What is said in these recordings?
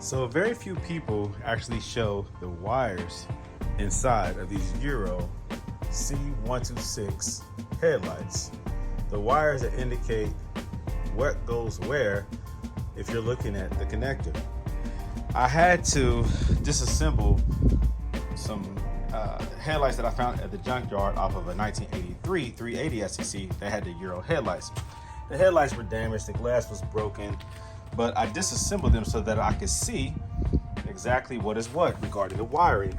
So very few people actually show the wires inside of these Euro C126 headlights. The wires that indicate what goes where if you're looking at the connector. I had to disassemble some headlights that I found at the junkyard off of a 1983 380 SEC that had the Euro headlights. The headlights were damaged, the glass was broken, but I disassembled them so that I could see exactly what is what regarding the wiring,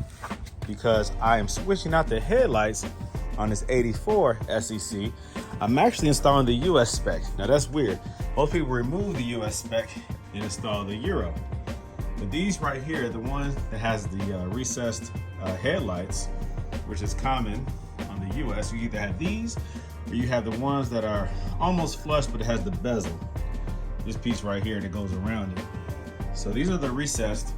because I am switching out the headlights on this 84 SEC. I'm actually installing the US spec. Now that's weird. Most people remove the US spec and install the Euro. But these right here, the one that has the recessed headlights, which is common on the US, you either have these or you have the ones that are almost flush, but it has the bezel. This piece right here that goes around it. So these are the recessed,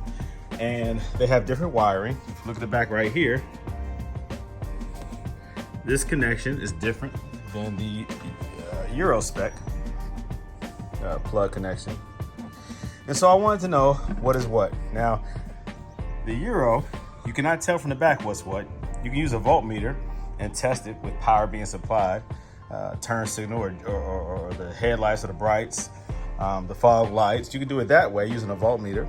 and they have different wiring. Look at the back right here. This connection is different than the Euro spec plug connection. And so I wanted to know what is what. Now, the Euro, you cannot tell from the back what's what. You can use a voltmeter and test it with power being supplied, turn signal or the headlights or the brights, the fog lights. You can do it that way using a voltmeter.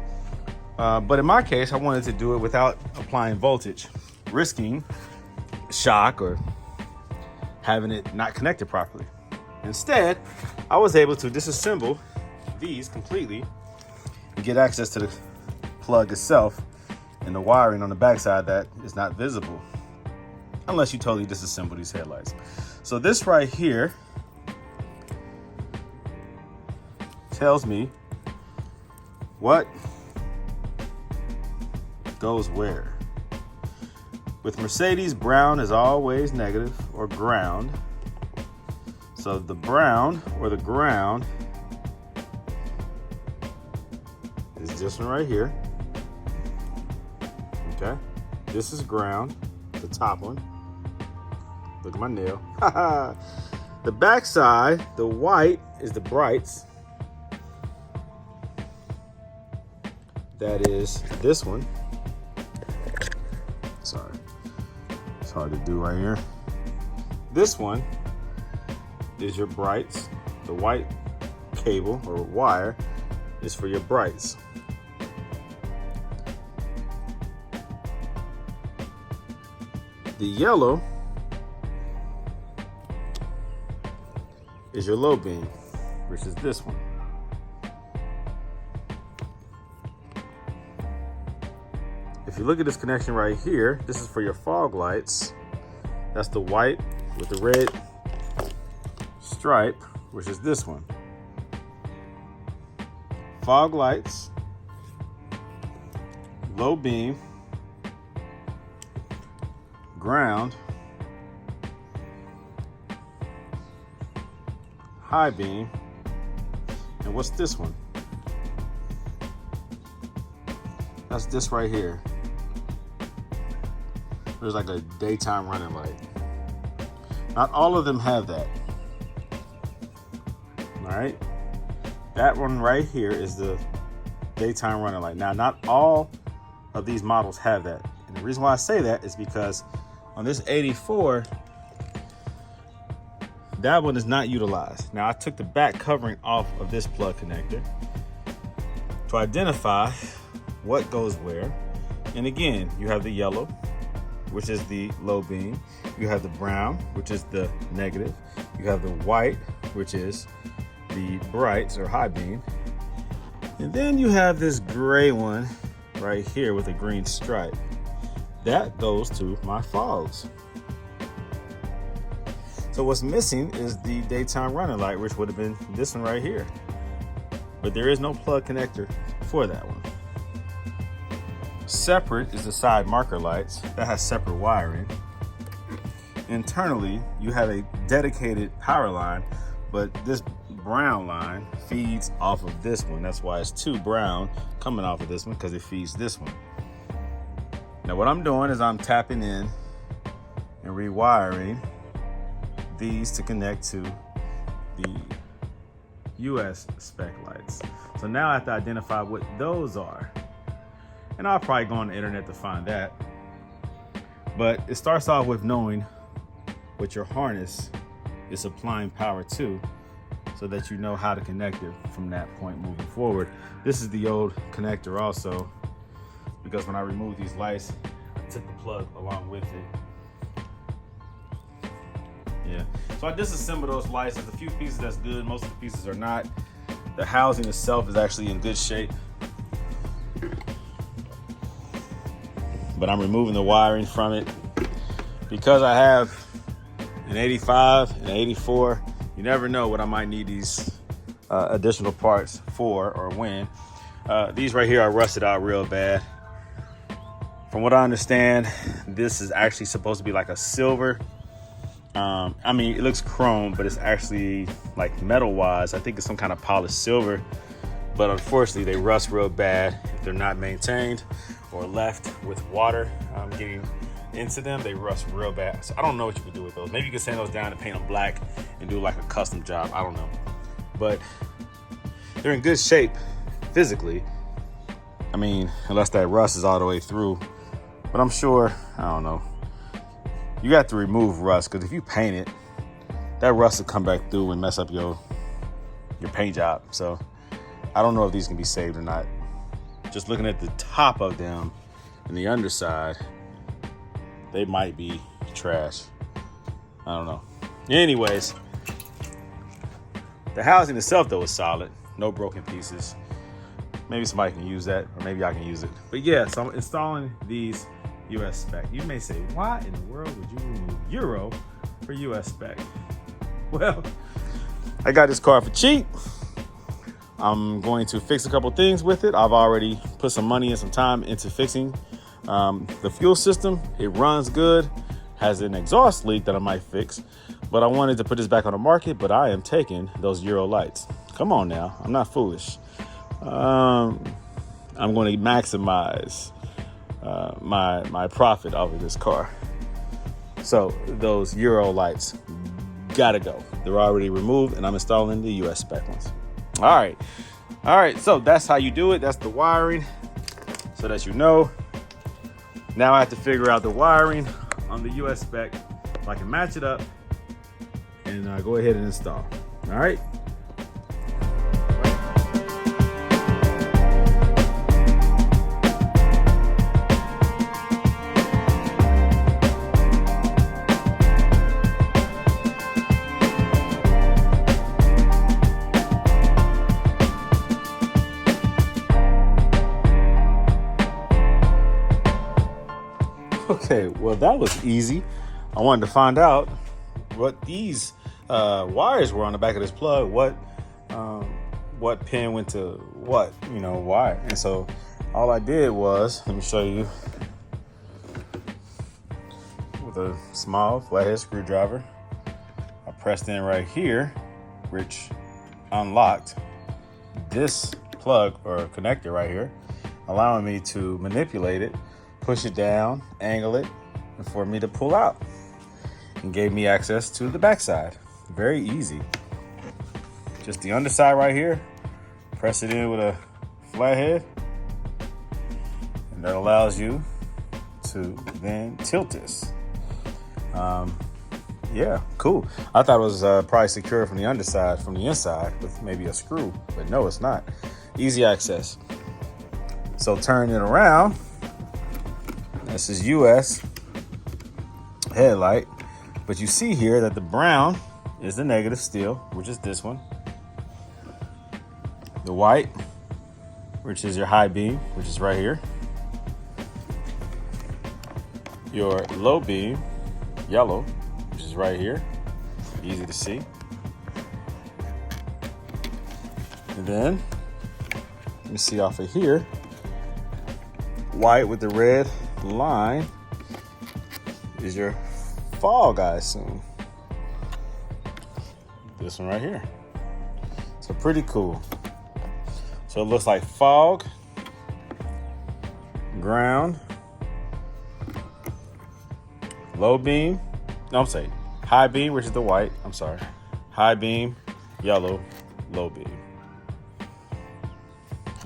But in my case, I wanted to do it without applying voltage, risking shock or having it not connected properly. Instead, I was able to disassemble these completely and get access to the plug itself and the wiring on the backside that is not visible unless you totally disassemble these headlights. So this right here tells me what goes where. With Mercedes, brown is always negative or ground. So the brown or the ground is this one right here. Okay, this is ground, the top one. Look at my nail. The back side, the white, is the brights. That is this one. Sorry, it's hard to do right here. This one is your brights. The white cable or wire is for your brights. The yellow is your low beam, which is this one. If you look at this connection right here, this is for your fog lights. That's the white with the red stripe, which is this one. Fog lights, low beam, ground, high beam, and what's this one? That's this right here. There's like a daytime running light. Not all of them have that. All right, that one right here is the daytime running light. Now, not all of these models have that. And the reason why I say that is because on this 84, that one is not utilized. Now, I took the back covering off of this plug connector to identify what goes where. And again, you have the yellow, which is the low beam. You have the brown, which is the negative. You have the white, which is the brights or high beam. And then you have this gray one right here with a green stripe. That goes to my fogs. So what's missing is the daytime running light, which would have been this one right here. But there is no plug connector for that one. Separate is the side marker lights. That has separate wiring. Internally, you have a dedicated power line, but this brown line feeds off of this one. That's why it's two brown coming off of this one, because it feeds this one. Now what I'm doing is I'm tapping in and rewiring these to connect to the US spec lights. So now I have to identify what those are. And I'll probably go on the internet to find that. But it starts off with knowing what your harness is supplying power to, so that you know how to connect it from that point moving forward. This is the old connector also, because when I removed these lights, I took the plug along with it. Yeah, so I disassembled those lights. There's a few pieces that's good, most of the pieces are not. The housing itself is actually in good shape, but I'm removing the wiring from it because I have an 85 and an 84. You never know what I might need these additional parts for or when. These right here are rusted out real bad. From what I understand, this is actually supposed to be like a silver. I mean, it looks chrome, but it's actually like metal wise. I think it's some kind of polished silver, but unfortunately they rust real bad if they're not maintained or left with water getting into them. They rust real bad. So I don't know what you can do with those. Maybe you can sand those down and paint them black and do like a custom job. I don't know, but they're in good shape physically. I mean, unless that rust is all the way through, but I'm sure, I don't know. You have to remove rust, because if you paint it, that rust will come back through and mess up your paint job. So I don't know if these can be saved or not. Just looking at the top of them and the underside, they might be trash. I don't know. Anyways, the housing itself though is solid. No broken pieces. Maybe somebody can use that, or maybe I can use it. But yeah, so I'm installing these US Spec. You may say, why in the world would you remove Euro for US Spec? Well, I got this car for cheap. I'm going to fix a couple things with it. I've already put some money and some time into fixing the fuel system. It runs good, has an exhaust leak that I might fix, but I wanted to put this back on the market, but I am taking those Euro lights. Come on now, I'm not foolish. I'm going to maximize my profit off of this car. So those Euro lights gotta go. They're already removed, and I'm installing the US Spec ones. All right, so that's how you do it. That's the wiring, so that you know. Now I have to figure out the wiring on the US Spec so I can match it up and go ahead and install. All right. Okay, well, that was easy. I wanted to find out what these wires were on the back of this plug. What pin went to what, why. And so all I did was, let me show you, with a small flathead screwdriver, I pressed in right here, which unlocked this plug or connector right here, allowing me to manipulate it, push it down, angle it, and for me to pull out, and gave me access to the backside. Very easy. Just the underside right here, press it in with a flathead, and that allows you to then tilt this. Yeah, cool. I thought it was probably secure from the underside, from the inside with maybe a screw, but no, it's not. Easy access. So turn it around. This is US headlight, but you see here that the brown is the negative still, which is this one. The white, which is your high beam, which is right here. Your low beam, yellow, which is right here. Easy to see. And then, let me see off of here. White with the red line is your fog, I assume. This one right here. So pretty cool. So it looks like fog, ground, low beam. No, I'm saying high beam, which is the white. I'm sorry. High beam, yellow, low beam.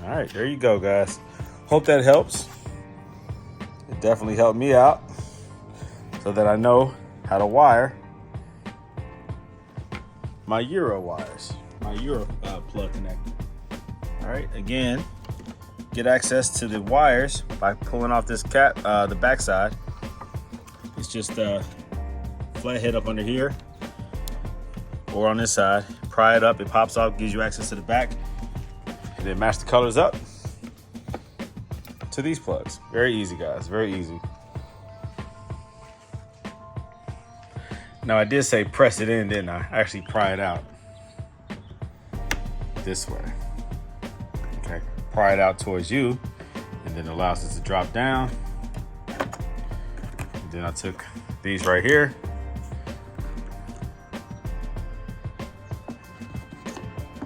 All right, there you go, guys. Hope that helps. definitely helped me out so that I know how to wire my Euro wires, my Euro plug connector. All right, again, get access to the wires by pulling off this cap, the backside. It's just a flat head up under here or on this side. Pry it up, it pops off, gives you access to the back, and then match the colors up to these plugs. Very easy, guys, very easy. Now I did say press it in, didn't I? Actually pry it out this way. Okay, pry it out towards you, and then it allows it to drop down. And then I took these right here,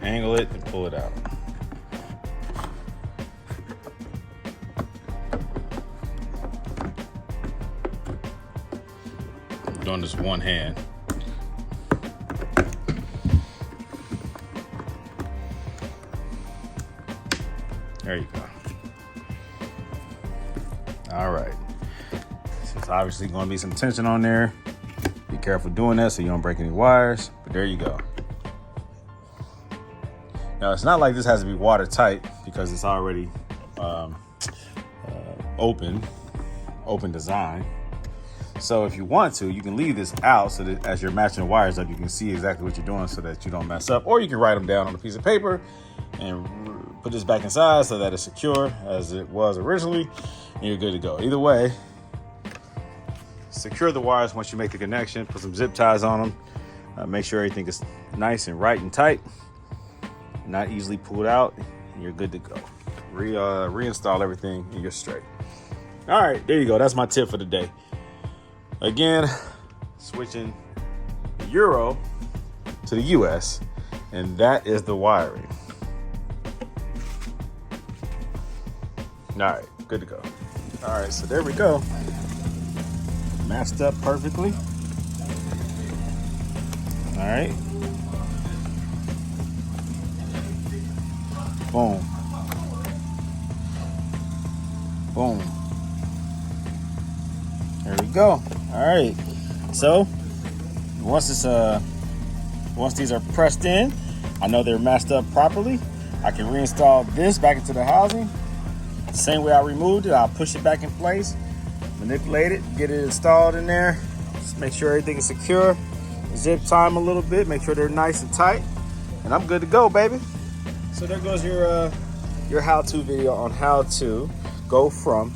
angle it, and pull it out. I'm doing this one hand. There you go. All right. So it's obviously going to be some tension on there. Be careful doing that so you don't break any wires. But there you go. Now it's not like this has to be watertight because it's already open design. So if you want to, you can leave this out so that as you're matching the wires up, you can see exactly what you're doing so that you don't mess up. Or you can write them down on a piece of paper and put this back inside so that it's secure as it was originally, and you're good to go. Either way, secure the wires once you make the connection. Put some zip ties on them. Make sure everything is nice and right and tight, not easily pulled out, and you're good to go. Reinstall everything and you're straight. All right, there you go. That's my tip for the day. Again, switching Euro to the US, and that is the wiring. All right, good to go. All right, so there we go. Matched up perfectly. All right. Boom. Boom. There we go. All right. So once these are pressed in, I know they're matched up properly. I can reinstall this back into the housing. Same way I removed it, I'll push it back in place, manipulate it, get it installed in there. Just make sure everything is secure. Zip tie them a little bit, make sure they're nice and tight, and I'm good to go, baby. So there goes your how-to video on how to go from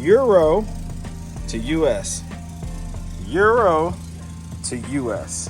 Euro to US. Euro to US.